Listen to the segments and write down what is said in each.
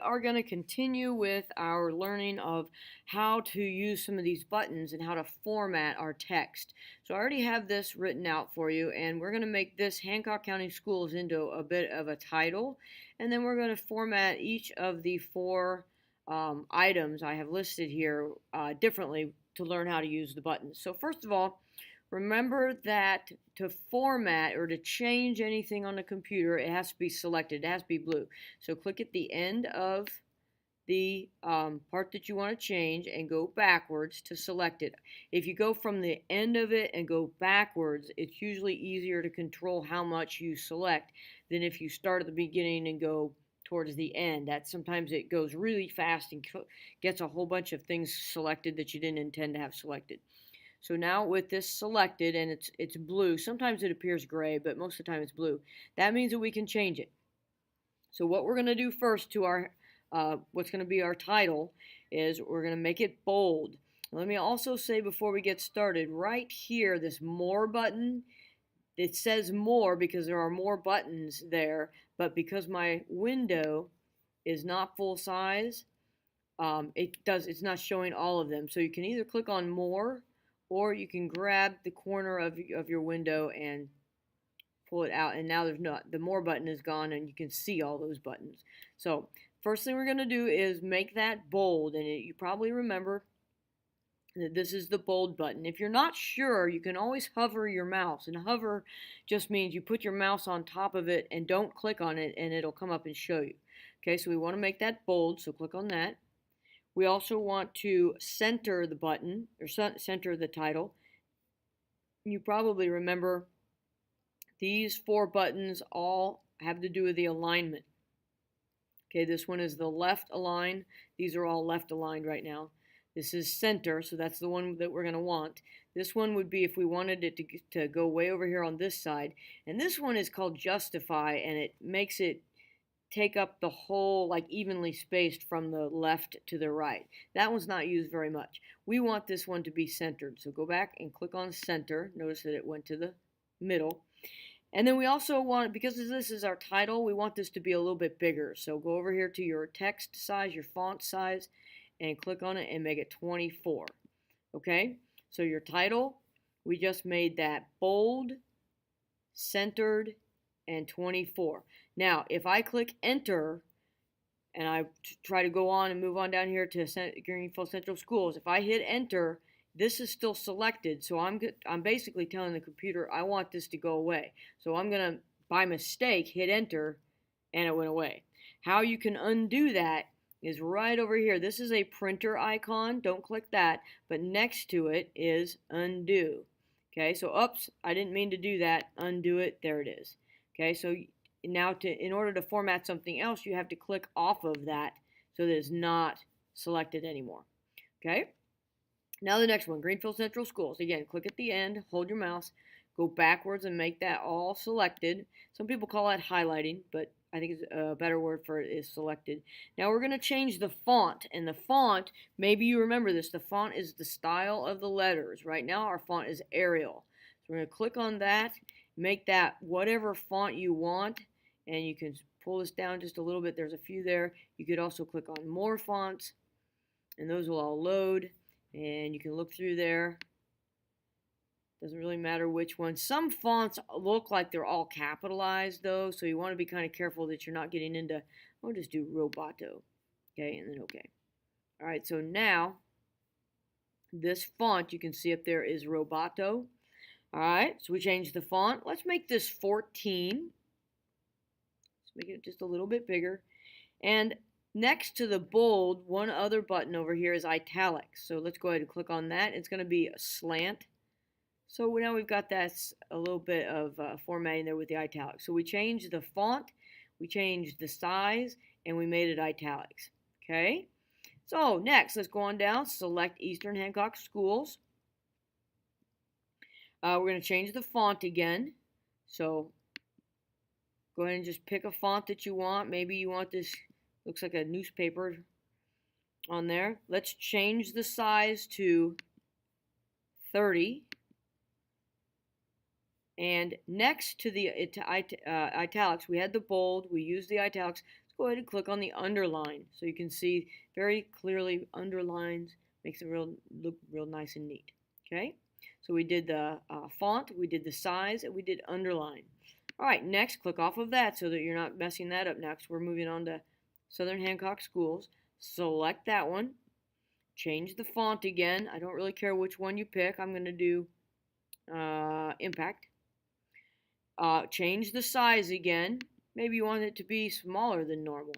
are going to continue with our learning of how to use some of these buttons and how to format our text. So I already have this written out for you, and we're going to make this Hancock County Schools into a bit of a title, and then we're going to format each of the four items I have listed here differently to learn how to use the buttons. So first of all, remember that to format or to change anything on the computer, it has to be selected. It has to be blue. So click at the end of the part that you want to change and go backwards to select it. If you go from the end of it and go backwards, it's usually easier to control how much you select than if you start at the beginning and go towards the end. That sometimes it goes really fast and gets a whole bunch of things selected that you didn't intend to have selected. So now with this selected and it's blue, sometimes it appears gray, but most of the time it's blue. That means that we can change it. So what we're going to do first to our what's going to be our title is we're going to make it bold. Let me also say before we get started, right here, this more button, it says more because there are more buttons there, but because my window is not full size, it's not showing all of them. So you can either click on more, or you can grab the corner of your window and pull it out, and now the more button is gone and you can see all those buttons. So first thing we're going to do is make that bold, and you probably remember that this is the bold button. If you're not sure, you can always hover your mouse, and hover just means you put your mouse on top of it and don't click on it and it'll come up and show you. Okay, so we want to make that bold, so click on that. We also want to center the button, or center the title. You probably remember these four buttons all have to do with the alignment. Okay, this one is the left align. These are all left aligned right now. This is center, so that's the one that we're going to want. This one would be if we wanted it to go way over here on this side. And this one is called justify, and it makes it take up the whole, like evenly spaced from the left to the right. That one's not used very much. We want this one to be centered. So go back and click on center. Notice that it went to the middle. And then we also want, because this is our title, we want this to be a little bit bigger. So go over here to your text size, your font size, and click on it and make it 24. Okay? So your title, we just made that bold, centered, and 24. Now, if I click enter and I try to go on and move on down here to Greenfield Central Schools, if I hit enter, this is still selected. So I'm basically telling the computer I want this to go away. So I'm going to, by mistake, hit enter and it went away. How you can undo that is right over here. This is a printer icon. Don't click that. But next to it is undo. Okay, so oops, I didn't mean to do that. Undo it. There it is. Okay, so now in order to format something else, you have to click off of that so that it's not selected anymore. Okay, now the next one, Greenfield Central Schools. Again, click at the end, hold your mouse, go backwards and make that all selected. Some people call that highlighting, but I think it's a better word for it is selected. Now we're going to change the font, and the font, maybe you remember this, the font is the style of the letters. Right now our font is Arial. So we're going to click on that, make that whatever font you want, and you can pull this down just a little bit. There's a few there. You could also click on more fonts, and those will all load, and you can look through there. Doesn't really matter which one. Some fonts look like they're all capitalized though, so you want to be kind of careful that you're not getting into, I'll just do Roboto. Okay, and then okay. All right, so now this font you can see up there is Roboto. All right, so we changed the font. Let's make this 14. Let's make it just a little bit bigger. And next to the bold, one other button over here is italics. So let's go ahead and click on that. It's going to be a slant. So now we've got that a little bit of formatting there with the italics. So we changed the font, we changed the size, and we made it italics. Okay? So next, let's go on down, select Eastern Hancock Schools. We're going to change the font again. So go ahead and just pick a font that you want. Maybe you want this, looks like a newspaper on there. Let's change the size to 30. And next to the italics, we had the bold, we used the italics. Let's go ahead and click on the underline so you can see very clearly underlines, makes it look real nice and neat. Okay, so we did the font, we did the size, and we did underline. All right, next click off of that so that you're not messing that up next. We're moving on to Southern Hancock Schools. Select that one. Change the font again. I don't really care which one you pick. I'm going to do Impact. Change the size again. Maybe you want it to be smaller than normal.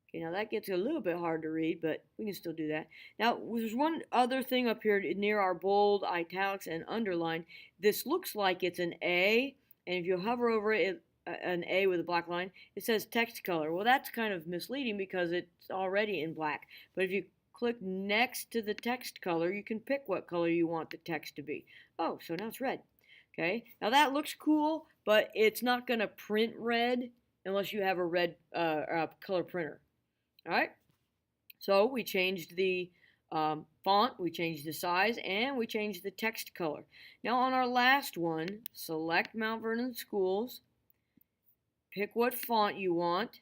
Okay, now that gets a little bit hard to read, but we can still do that. Now, there's one other thing up here near our bold, italics, and underline. This looks like it's an A, and if you hover over it, an A with a black line, it says text color. Well, that's kind of misleading because it's already in black. But if you click next to the text color, you can pick what color you want the text to be. Oh, so now it's red. Okay, now that looks cool, but it's not going to print red unless you have a red color printer. All right, so we changed the font, we changed the size, and we changed the text color. Now on our last one, select Mount Vernon Schools, pick what font you want.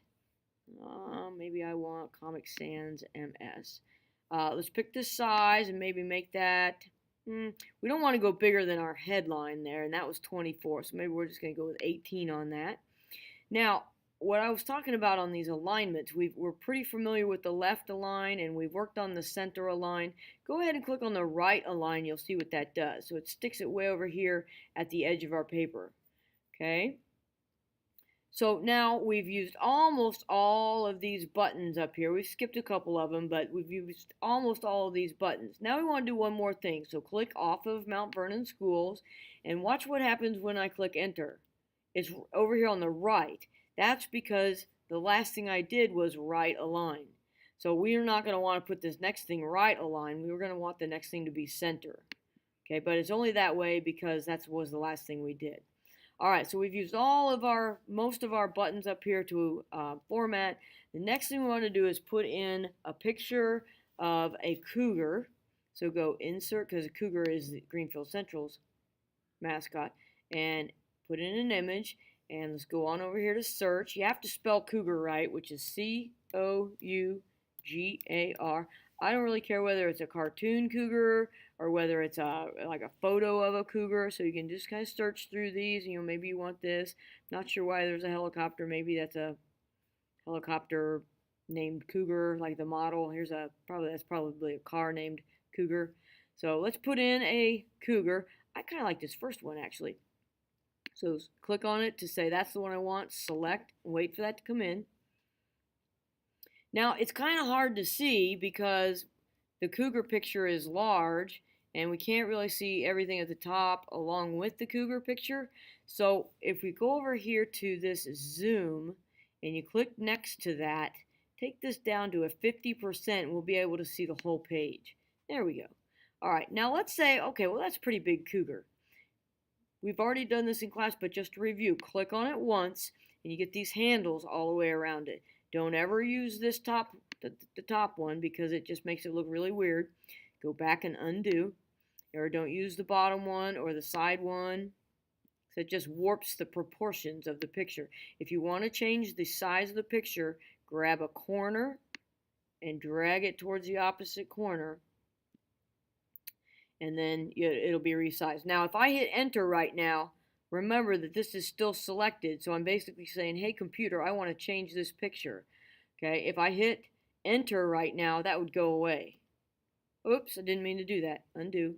Maybe I want Comic Sans MS. Let's pick the size and maybe make that, we don't want to go bigger than our headline there, and that was 24, so maybe we're just going to go with 18 on that. Now, what I was talking about on these alignments, we're pretty familiar with the left align, and we've worked on the center align. Go ahead and click on the right align. You'll see what that does. So it sticks it way over here at the edge of our paper. Okay. So now we've used almost all of these buttons up here. We've skipped a couple of them, but we've used almost all of these buttons. Now we want to do one more thing. So click off of Mount Vernon Schools, and watch what happens when I click Enter. It's over here on the right. That's because the last thing I did was right align. So we're not going to want to put this next thing right align. We were going to want the next thing to be center. Okay, but it's only that way because that was the last thing we did. All right, so we've used most of our buttons up here to format. The next thing we want to do is put in a picture of a cougar. So go Insert, because a cougar is Greenfield Central's mascot, and put in an image. And let's go on over here to search. You have to spell cougar right, which is C-O-U-G-A-R. I don't really care whether it's a cartoon cougar or whether it's like a photo of a cougar. So you can just kind of search through these. You know, maybe you want this. Not sure why there's a helicopter. Maybe that's a helicopter named Cougar, like the model. That's probably a car named Cougar. So let's put in a cougar. I kind of like this first one actually. So click on it to say that's the one I want, select, and wait for that to come in. Now it's kind of hard to see because the cougar picture is large and we can't really see everything at the top along with the cougar picture. So if we go over here to this zoom and you click next to that, take this down to a 50%, we'll be able to see the whole page. There we go. All right, now let's say, okay, well that's a pretty big cougar. We've already done this in class, but just to review, click on it once, and you get these handles all the way around it. Don't ever use this the top one because it just makes it look really weird. Go back and undo, or don't use the bottom one or the side one. So it just warps the proportions of the picture. If you want to change the size of the picture, grab a corner and drag it towards the opposite corner, and then it'll be resized. Now, if I hit enter right now, remember that this is still selected, so I'm basically saying, hey computer, I want to change this picture. Okay, if I hit enter right now, that would go away. Oops, I didn't mean to do that. Undo.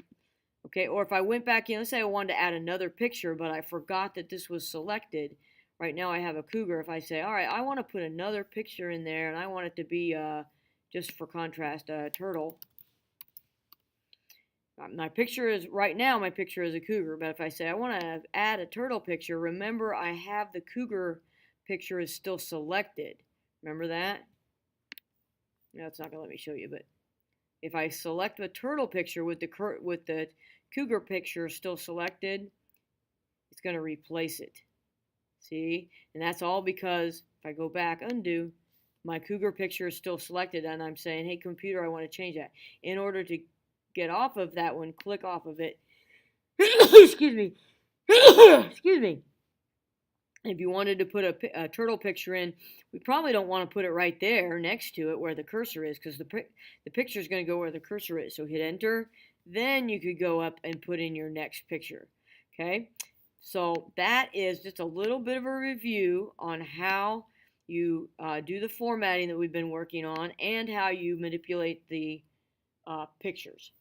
Okay, or if I went back in, let's say I wanted to add another picture, but I forgot that this was selected. Right now I have a cougar. If I say, all right, I want to put another picture in there, and I want it to be, just for contrast, a turtle. My picture is, right now my picture is a cougar, but if I say I want to add a turtle picture, remember I have the cougar picture is still selected. Remember that? No, it's not going to let me show you, but if I select the turtle picture with the cougar picture still selected, it's going to replace it. See? And that's all because if I go back, undo, my cougar picture is still selected, and I'm saying, hey computer, I want to change that. In order to get off of that one, click off of it. Excuse me. Excuse me. If you wanted to put a turtle picture in, we probably don't want to put it right there next to it where the cursor is, because the picture is going to go where the cursor is. So hit enter, then you could go up and put in your next picture. Okay, so that is just a little bit of a review on how you do the formatting that we've been working on and how you manipulate the pictures.